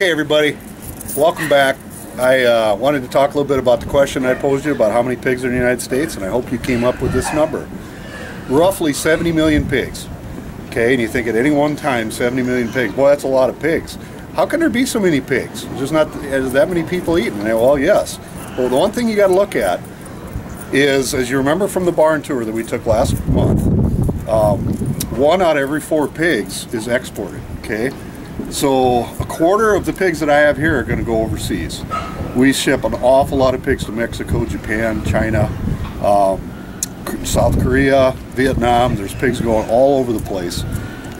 Hey everybody, welcome back. I wanted to talk a little bit about the question I posed you about how many pigs are in the United States, and I hope you came up with this number. Roughly 70 million pigs. Okay, and you think at any one time 70 million pigs, boy, that's a lot of pigs. How can there be so many pigs? There's not that many people eating. Well, yes. Well, the one thing you got to look at is, as you remember from the barn tour that we took last month, 1 out of every 4 pigs is exported. Okay. So a quarter of the pigs that I have here are going to go overseas. We ship an awful lot of pigs to Mexico, Japan, China, South Korea, Vietnam. There's pigs going all over the place.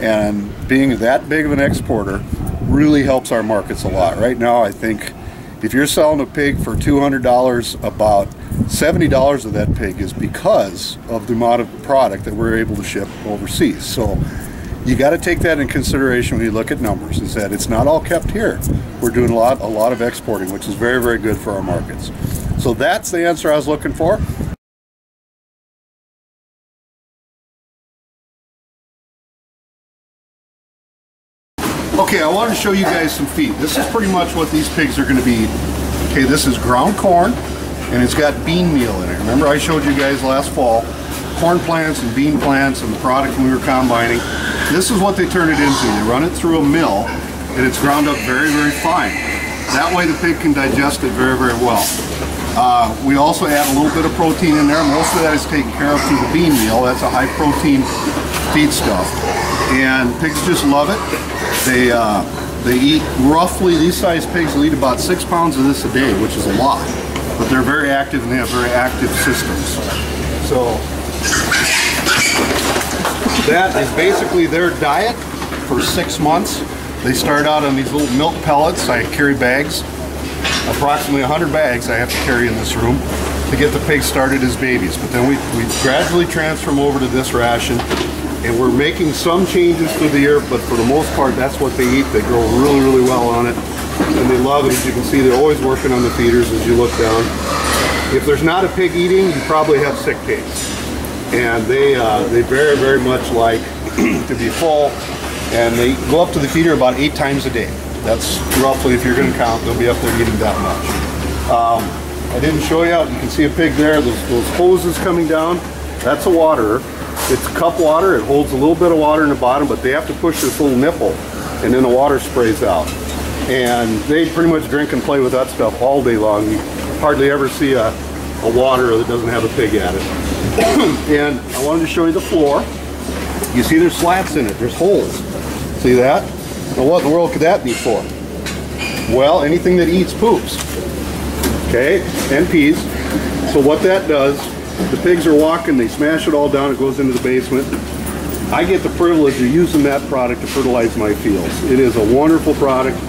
And being that big of an exporter really helps our markets a lot. Right now, I think if you're selling a pig for $200, about $70 of that pig is because of the amount of product that we're able to ship overseas. So you got to take that in consideration when you look at numbers, is that it's not all kept here. We're doing a lot of exporting, which is very, very good for our markets. So that's the answer I was looking for. Okay, I wanted to show you guys some feed. This is pretty much what these pigs are going to be eating. Okay, this is ground corn, and it's got bean meal in it. Remember I showed you guys last fall corn plants and bean plants and the product we were combining. This is what they turn it into. They run it through a mill, and it's ground up very, very fine. That way the pig can digest it very, very well. We also add a little bit of protein in there. Most of that is taken care of through the bean meal. That's a high protein feed stuff. And pigs just love it. They eat roughly, these size pigs will eat about 6 pounds of this a day, which is a lot. But they're very active and they have very active systems. So that is basically their diet for 6 months. They start out on these little milk pellets. I carry bags, approximately 100 bags I have to carry in this room to get the pigs started as babies. But then we gradually transfer them over to this ration. And we're making some changes through the year, but for the most part, that's what they eat. They grow really, really well on it, and they love it. As you can see, they're always working on the feeders as you look down. If there's not a pig eating, you probably have sick pigs. And they very, very much like to be full, and they go up to the feeder about 8 times a day. That's roughly, if you're going to count, they'll be up there eating that much. I didn't show you out. You can see a pig there. Those hoses coming down, that's a waterer. It's cup water. It holds a little bit of water in the bottom, but they have to push this little nipple, and then the water sprays out. And they pretty much drink and play with that stuff all day long. You hardly ever see a waterer that doesn't have a pig at it. And I wanted to show you the floor. You see there's slats in it. There's holes. See that? Now what in the world could that be for? Well, anything that eats poops. Okay? And pees. So what that does, the pigs are walking, they smash it all down, it goes into the basement. I get the privilege of using that product to fertilize my fields. It is a wonderful product,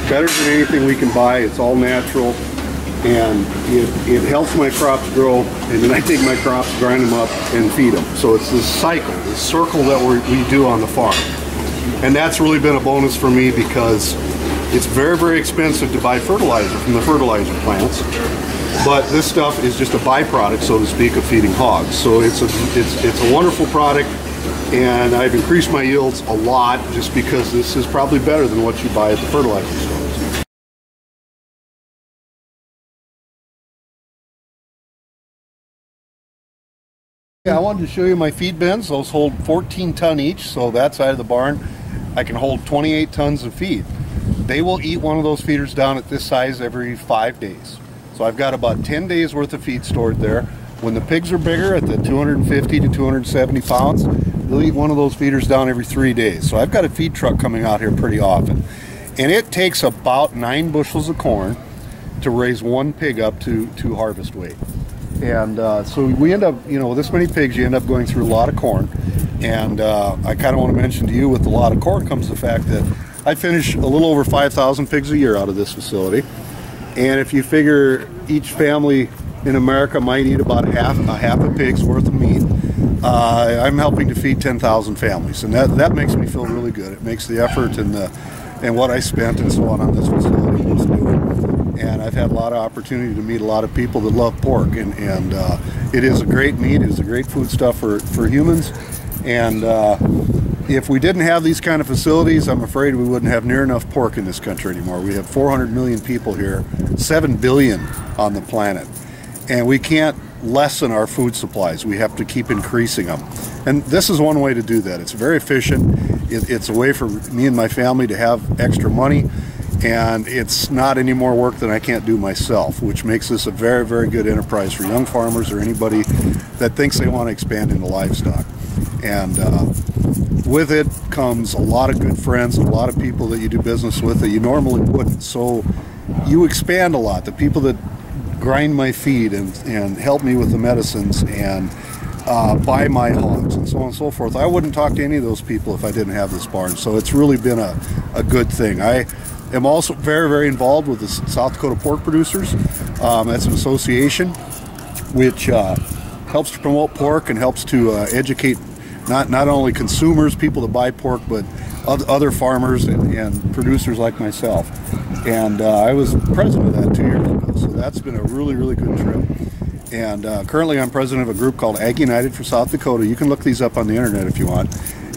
better than anything we can buy. It's all natural, and it helps my crops grow, and then I take my crops, grind them up, and feed them. So it's this cycle, this circle that we do on the farm. And that's really been a bonus for me because it's very, very expensive to buy fertilizer from the fertilizer plants. But this stuff is just a byproduct, so to speak, of feeding hogs. So it's a wonderful product, and I've increased my yields a lot just because this is probably better than what you buy at the fertilizer stores. Yeah, I wanted to show you my feed bins. Those hold 14 ton each, so that side of the barn I can hold 28 tons of feed. They will eat one of those feeders down at this size every 5 days. So I've got about 10 days worth of feed stored there. When the pigs are bigger, at the 250 to 270 pounds, they'll eat one of those feeders down every 3 days. So I've got a feed truck coming out here pretty often. And it takes about 9 bushels of corn to raise one pig up to harvest weight. And so we end up, with this many pigs, you end up going through a lot of corn. And I kind of want to mention to you, with a lot of corn comes the fact that I finish a little over 5,000 pigs a year out of this facility. And if you figure each family in America might eat about half a pig's worth of meat, I'm helping to feed 10,000 families, and that makes me feel really good. It makes the effort and what I spent and so on this facility was doing. And I've had a lot of opportunity to meet a lot of people that love pork, and it is a great meat. It is a great food stuff for humans, and if we didn't have these kind of facilities, I'm afraid we wouldn't have near enough pork in this country anymore. We have 400 million people here, 7 billion on the planet, and we can't lessen our food supplies. We have to keep increasing them. And this is one way to do that. It's very efficient. It's a way for me and my family to have extra money, and it's not any more work than I can't do myself, which makes this a very, very good enterprise for young farmers or anybody that thinks they want to expand into livestock. And with it comes a lot of good friends, a lot of people that you do business with that you normally wouldn't. So you expand a lot. The people that grind my feed and help me with the medicines and buy my hogs and so on and so forth, I wouldn't talk to any of those people if I didn't have this barn. So it's really been a good thing. I am also very, very involved with the South Dakota Pork Producers. That's an association which helps to promote pork and helps to educate not only consumers, people that buy pork, but other farmers and producers like myself. And I was president of that 2 years ago, so that's been a really, really good trip. And currently I'm president of a group called Ag United for South Dakota. You can look these up on the internet if you want.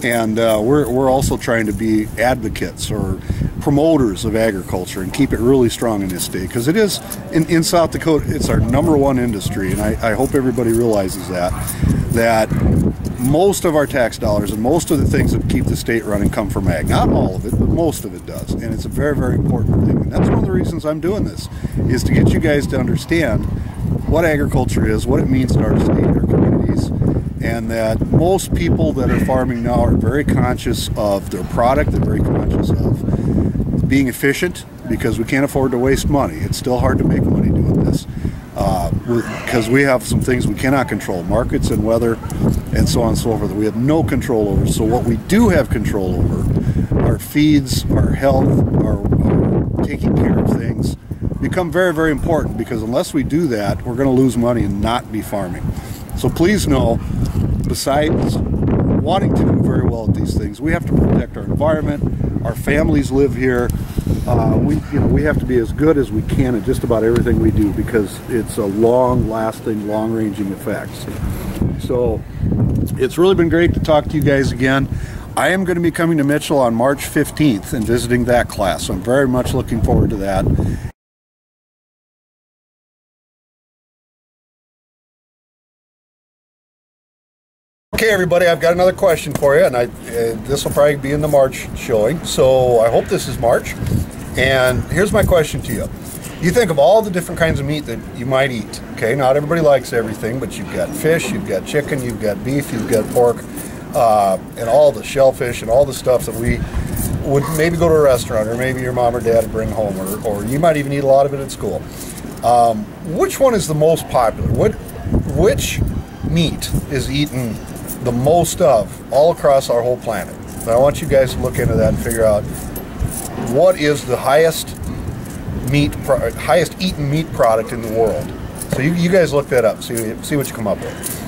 And we're also trying to be advocates or promoters of agriculture and keep it really strong in this state, because it is, in South Dakota, it's our #1 industry, and I hope everybody realizes that most of our tax dollars and most of the things that keep the state running come from ag. Not all of it, but most of it does, and it's a very, very important thing. And that's one of the reasons I'm doing this, is to get you guys to understand what agriculture is, what it means to our state, our communities, and that most people that are farming now are very conscious of their product. They're very conscious of being efficient, because we can't afford to waste money. It's still hard to make money doing this, because we have some things we cannot control, markets and weather and so on and so forth, that we have no control over. So what we do have control over, our feeds, our health, our taking care of things, become very, very important, because unless we do that, we're going to lose money and not be farming. So please know, besides wanting to do very well at these things, we have to protect our environment. Our families live here. We have to be as good as we can at just about everything we do, because it's a long-lasting, long-ranging effects. So it's really been great to talk to you guys again. I am going to be coming to Mitchell on March 15th and visiting that class. So I'm very much looking forward to that. Okay, everybody, I've got another question for you, and this will probably be in the March showing, so I hope this is March. And here's my question to you. You think of all the different kinds of meat that you might eat. Okay, not everybody likes everything, but you've got fish, you've got chicken, you've got beef, you've got pork, and all the shellfish and all the stuff that we would maybe go to a restaurant, or maybe your mom or dad would bring home, or you might even eat a lot of it at school. Which one is the most popular? Which meat is eaten the most of all across our whole planet? And I want you guys to look into that and figure out what is the highest eaten meat product in the world. So you guys look that up, see what you come up with.